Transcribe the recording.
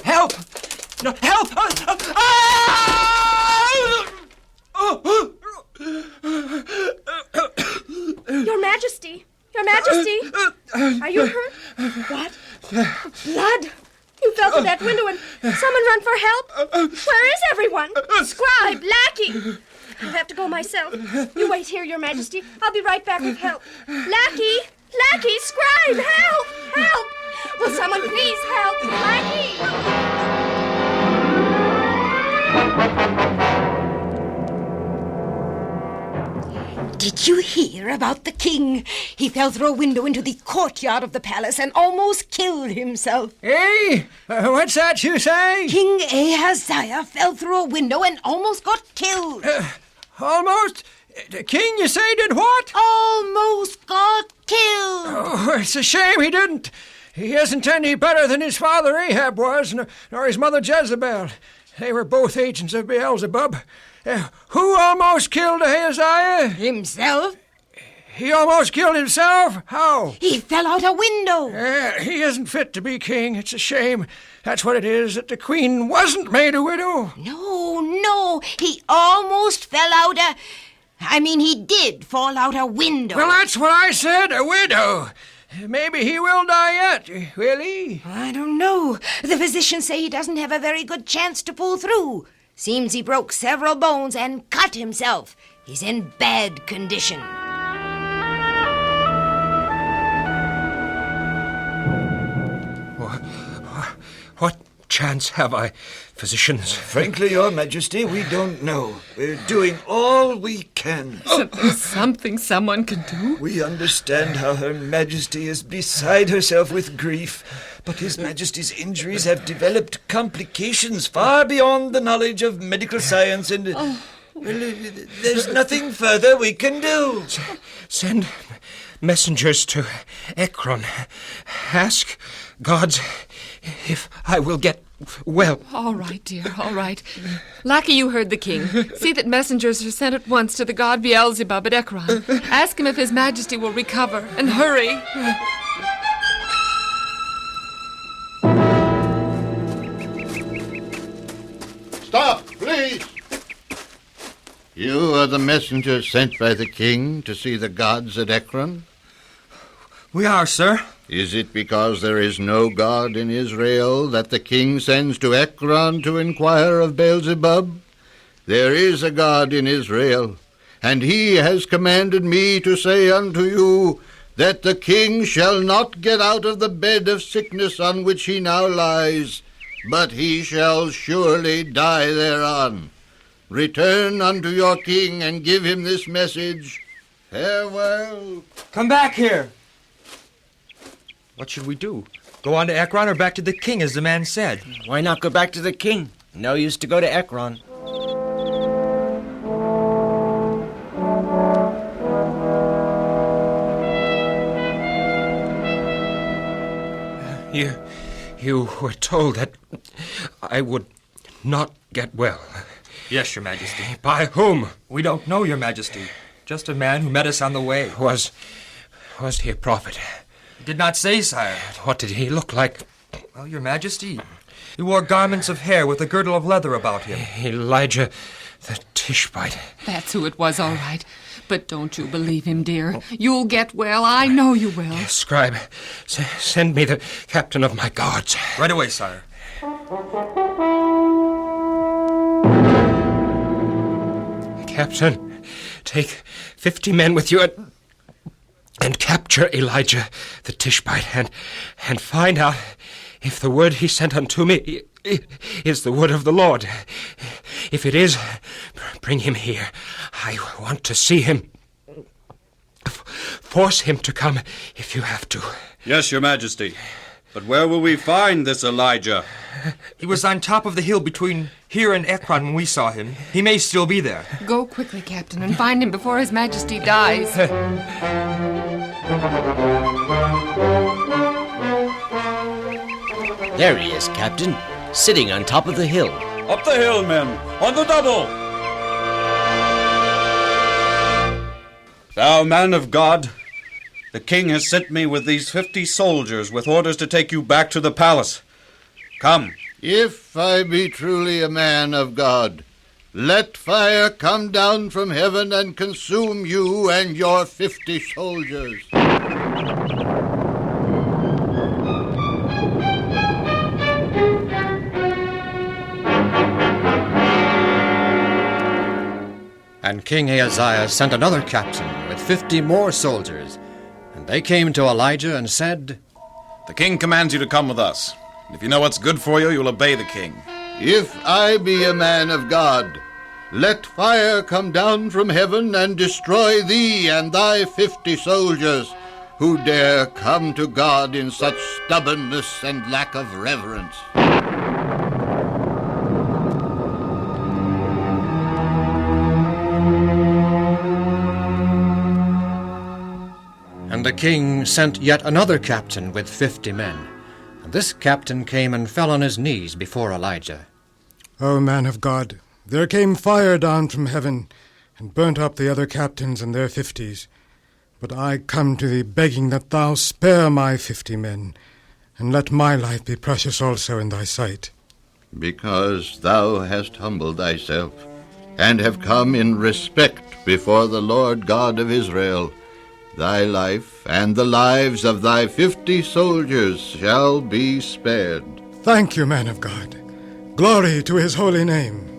Help! No, help! Your Majesty! Your Majesty! Are you hurt? What? Blood! You fell through that window and someone run for help? Where is everyone? Scribe, lackey! I'll have to go myself. You wait here, Your Majesty. I'll be right back with help. Lackey! Lackey! Scribe! Help! Help! Will someone please help? Lackey! Did you hear about the king? He fell through a window into the courtyard of the palace and almost killed himself. Hey, what's that you say? King Ahaziah fell through a window and almost got killed. Almost? The king, you say, did what? Almost got killed. Oh, it's a shame he didn't. He isn't any better than his father Ahab was, nor his mother Jezebel. They were both agents of Beelzebub. Who almost killed Ahaziah? Himself? He almost killed himself? How? He fell out a window. He isn't fit to be king. It's a shame. That's what it is, that the queen wasn't made a widow. No. He almost fell out he did fall out a window. Well, that's what I said, a widow. Maybe he will die yet, will he? I don't know. The physicians say he doesn't have a very good chance to pull through. Seems he broke several bones and cut himself. He's in bad condition. What chance have I, physicians? Frankly, Your Majesty, we don't know. We're doing all we can. Isn't there something someone can do? We understand how Her Majesty is beside herself with grief, but His Majesty's injuries have developed complications far beyond the knowledge of medical science, and there's nothing further we can do. Send messengers to Ekron. Ask gods if I will get well. All right, dear, all right. Lackey, you heard the king. See that messengers are sent at once to the god Beelzebub at Ekron. Ask him if His Majesty will recover, and hurry. Stop, please! You are the messenger sent by the king to see the gods at Ekron? We are, sir. Is it because there is no god in Israel that the king sends to Ekron to inquire of Beelzebub? There is a God in Israel, and he has commanded me to say unto you that the king shall not get out of the bed of sickness on which he now lies, but he shall surely die thereon. Return unto your king and give him this message. Farewell. Come back here. What should we do? Go on to Ekron or back to the king, as the man said? Why not go back to the king? No use to go to Ekron. You were told that I would not get well. Yes, Your Majesty. By whom? We don't know, Your Majesty. Just a man who met us on the way. Was he a prophet? Did not say, sire. What did he look like? Well, Your Majesty, he wore garments of hair with a girdle of leather about him. Elijah the Tishbite. That's who it was, all right. But don't you believe him, dear. You'll get well. I know you will. Scribe, send me the captain of my guards. Right away, sire. Captain, take 50 men with you and capture Elijah the Tishbite and find out if the word he sent unto me is the word of the Lord. If it is, bring him here. I want to see him. Force him to come if you have to. Yes, Your Majesty. But where will we find this Elijah? He was on top of the hill between here and Ekron when we saw him. He may still be there. Go quickly, Captain, and find him before His Majesty dies. There he is, Captain, sitting on top of the hill. Up the hill, men! On the double! Thou man of God, the king has sent me with these 50 soldiers with orders to take you back to the palace. Come. If I be truly a man of God, let fire come down from heaven and consume you and your 50 soldiers. And King Ahaziah sent another captain with 50 more soldiers. And they came to Elijah and said, The king commands you to come with us. If you know what's good for you, you'll obey the king. If I be a man of God, let fire come down from heaven and destroy thee and thy 50 soldiers, who dare come to God in such stubbornness and lack of reverence. And the king sent yet another captain with 50 men. And this captain came and fell on his knees before Elijah. O man of God, there came fire down from heaven, and burnt up the other captains and their 50s. But I come to thee begging that thou spare my 50 men, and let my life be precious also in thy sight. Because thou hast humbled thyself, and have come in respect before the Lord God of Israel, thy life and the lives of thy 50 soldiers shall be spared. Thank you, man of God. Glory to his holy name.